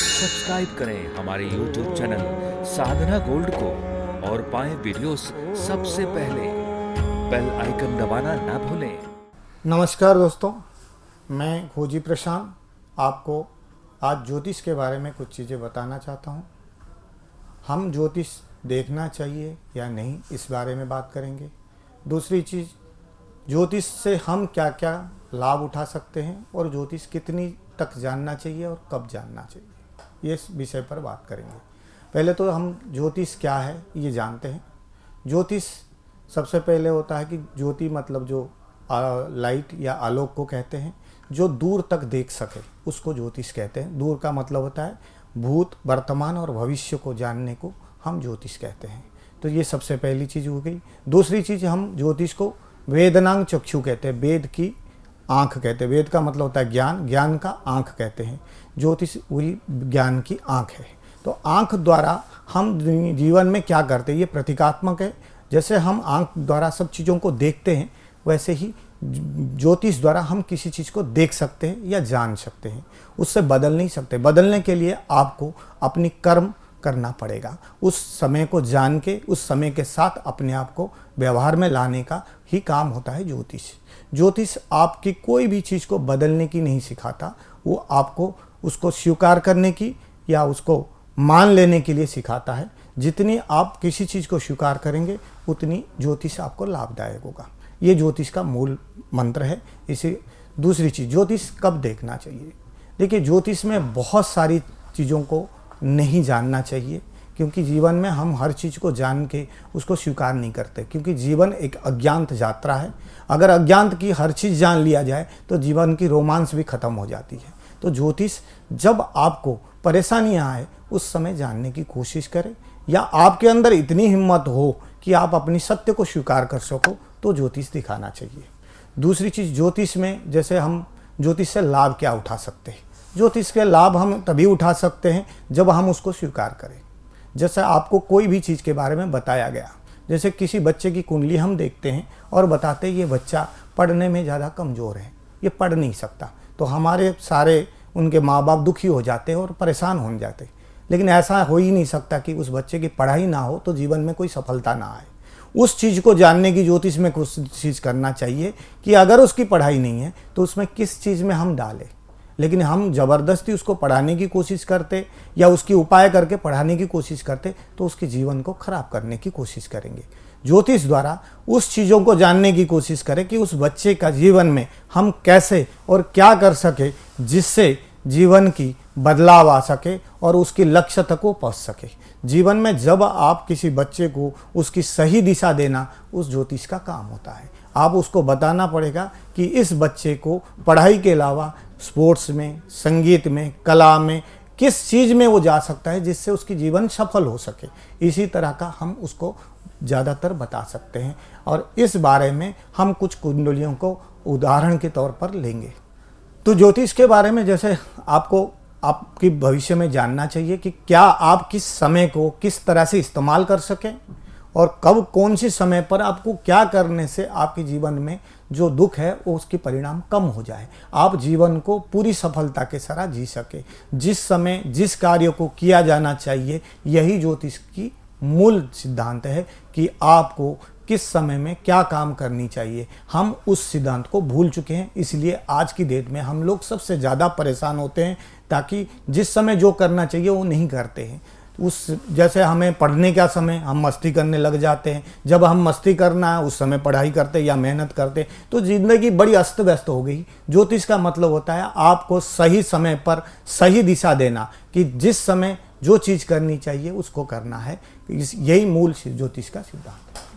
Subscribe करें हमारे YouTube channel साधना gold को और पाएं वीडियोस सबसे पहले। बेल आइकन दबाना ना भूलें। नमस्कार दोस्तों, मैं खोजी प्रशांत आपको आज ज्योतिष के बारे में कुछ चीज़ें बताना चाहता हूँ। हम ज्योतिष देखना चाहिए या नहीं, इस बारे में बात करेंगे। दूसरी चीज़, ज्योतिष से हम क्या क्या लाभ उठा सकते हैं और ज्योतिष कितनी तक जानना चाहिए और कब जानना चाहिए, ये इस विषय पर बात करेंगे। पहले तो हम ज्योतिष क्या है ये जानते हैं। ज्योतिष सबसे पहले होता है कि ज्योति मतलब जो लाइट या आलोक को कहते हैं, जो दूर तक देख सके उसको ज्योतिष कहते हैं। दूर का मतलब होता है भूत, वर्तमान और भविष्य को जानने को हम ज्योतिष कहते हैं। तो ये सबसे पहली चीज़ हो गई। दूसरी चीज़, हम ज्योतिष को वेदनांग चक्षु कहते हैं, वेद की आँख कहते हैं। वेद का मतलब होता है ज्ञान, ज्ञान का आँख कहते हैं। ज्योतिष वही ज्ञान की आँख है। तो आँख द्वारा हम जीवन में क्या करते हैं, ये प्रतीकात्मक है। जैसे हम आँख द्वारा सब चीज़ों को देखते हैं, वैसे ही ज्योतिष द्वारा हम किसी चीज़ को देख सकते हैं या जान सकते हैं। उससे बदल नहीं सकते। बदलने के लिए आपको अपनी कर्म करना पड़ेगा। उस समय को जान के उस समय के साथ अपने आप को व्यवहार में लाने का ही काम होता है ज्योतिष। ज्योतिष आपकी कोई भी चीज़ को बदलने की नहीं सिखाता, वो आपको उसको स्वीकार करने की या उसको मान लेने के लिए सिखाता है। जितनी आप किसी चीज़ को स्वीकार करेंगे उतनी ज्योतिष आपको लाभदायक होगा। ये ज्योतिष का मूल मंत्र है। इसे दूसरी चीज़, ज्योतिष कब देखना चाहिए। देखिए, ज्योतिष में बहुत सारी चीज़ों को नहीं जानना चाहिए, क्योंकि जीवन में हम हर चीज़ को जान के उसको स्वीकार नहीं करते, क्योंकि जीवन एक अज्ञात यात्रा है। अगर अज्ञात की हर चीज़ जान लिया जाए तो जीवन की रोमांस भी खत्म हो जाती है। तो ज्योतिष जब आपको परेशानियाँ आए उस समय जानने की कोशिश करें, या आपके अंदर इतनी हिम्मत हो कि आप अपनी सत्य को स्वीकार कर सको, तो ज्योतिष दिखाना चाहिए। दूसरी चीज़, ज्योतिष में जैसे हम ज्योतिष से लाभ क्या उठा सकते हैं। ज्योतिष के लाभ हम तभी उठा सकते हैं जब हम उसको स्वीकार करें। जैसे आपको कोई भी चीज़ के बारे में बताया गया, जैसे किसी बच्चे की कुंडली हम देखते हैं और बताते हैं ये बच्चा पढ़ने में ज़्यादा कमज़ोर है, ये पढ़ नहीं सकता, तो हमारे सारे उनके माँ बाप दुखी हो जाते हैं और परेशान हो जाते हैं। लेकिन ऐसा हो ही नहीं सकता कि उस बच्चे की पढ़ाई ना हो तो जीवन में कोई सफलता ना आए। उस चीज़ को जानने की ज्योतिष में कोशिश करना चाहिए कि अगर उसकी पढ़ाई नहीं है तो उसमें किस चीज़ में हम डालें। लेकिन हम ज़बरदस्ती उसको पढ़ाने की कोशिश करते या उसकी उपाय करके पढ़ाने की कोशिश करते तो उसके जीवन को खराब करने की कोशिश करेंगे। ज्योतिष द्वारा उस चीज़ों को जानने की कोशिश करें कि उस बच्चे का जीवन में हम कैसे और क्या कर सके जिससे जीवन की बदलाव आ सके और उसकी लक्ष्य तक वो पहुँच सके। जीवन में जब आप किसी बच्चे को उसकी सही दिशा देना उस ज्योतिष का काम होता है। आप उसको बताना पड़ेगा कि इस बच्चे को पढ़ाई के अलावा स्पोर्ट्स में, संगीत में, कला में, किस चीज़ में वो जा सकता है जिससे उसकी जीवन सफल हो सके। इसी तरह का हम उसको ज़्यादातर बता सकते हैं। और इस बारे में हम कुछ कुंडलियों को उदाहरण के तौर पर लेंगे। तो ज्योतिष के बारे में जैसे आपको आपकी भविष्य में जानना चाहिए कि क्या आप किस समय को किस तरह से इस्तेमाल कर सकें और कब कौन सी समय पर आपको क्या करने से आपके जीवन में जो दुख है वो उसके परिणाम कम हो जाए, आप जीवन को पूरी सफलता के साथ जी सके। जिस समय जिस कार्य को किया जाना चाहिए, यही ज्योतिष की मूल सिद्धांत है कि आपको किस समय में क्या काम करनी चाहिए। हम उस सिद्धांत को भूल चुके हैं, इसलिए आज की डेट में हम लोग सबसे ज़्यादा परेशान होते हैं, ताकि जिस समय जो करना चाहिए वो नहीं करते हैं। उस जैसे हमें पढ़ने का समय हम मस्ती करने लग जाते हैं, जब हम मस्ती करना है उस समय पढ़ाई करते या मेहनत करते, तो ज़िंदगी बड़ी अस्त व्यस्त हो गई। ज्योतिष का मतलब होता है आपको सही समय पर सही दिशा देना, कि जिस समय जो चीज़ करनी चाहिए उसको करना है। यही मूल ज्योतिष का सिद्धांत है।